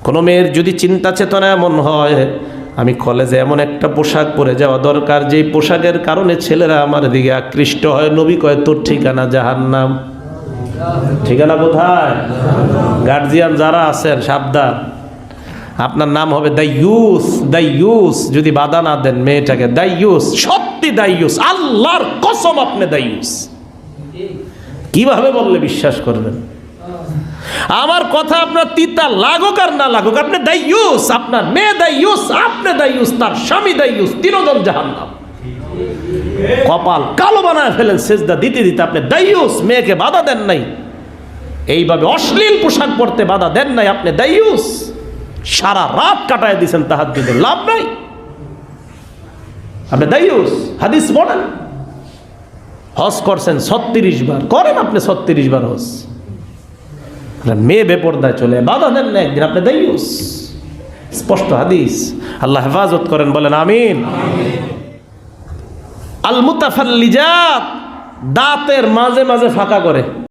কোনো মেয়ের যদি চিন্তা চেতনা এমন হয়, আমি কলেজে এমন একটা পোশাক পরে যাওয়া দরকার যেই পোশাকের কারণে ছেলেরা আমার দিকে আকৃষ্ট হয়, নবী কয় তোর ঠিকানা জাহান্নাম। ঠিকানা কোথায়? গার্জিয়ান যারা আছেন সাবধান, আপনার নাম হবে দাইয়ুস। দাইয়ুস যদি বাধা না দেন মেয়েটাকে, দাইয়ুস, সত্যি দাইয়ুস, আল্লাহর কসম আপনি দাইয়ুস। কিভাবে বললে বিশ্বাস করবেন? আমার কথা আপনার তিতা লাগুক আর না লাগুক, আপনি দাইয়ুস, আপনার মেয়ে দাইয়ুস, আপনি দাইয়ুস, তার স্বামী দাইয়ুস, তিনজন জাহান্নাম। কপাল কালো বানায় ফেলেন সেজদা দিতে দিতে। আপনি দাইয়ুস, মেয়েকে বাধা দেন নাই, এইভাবে অশ্লীল পোশাক পরতে বাধা দেন নাই, আপনি দাইয়ুস। সারা রাত কাটায় দিয়েছেন তাহাজ্জুদে, লাভ নাই, আপনি দাইয়ুস। হাদিস পড়েন, হজ করছেন 36 বার, করেন আপনি 36 বার হজ, মেয়ে বেপরদায় চলে বাধা দেন না একদিন, আপনি দাইয়ুস। স্পষ্ট হাদিস। আল্লাহ হেফাজত করেন, বলেন আমিন। আল মুতাফাল্লিজাত, দাঁতের মাঝে মাঝে ফাঁকা করে।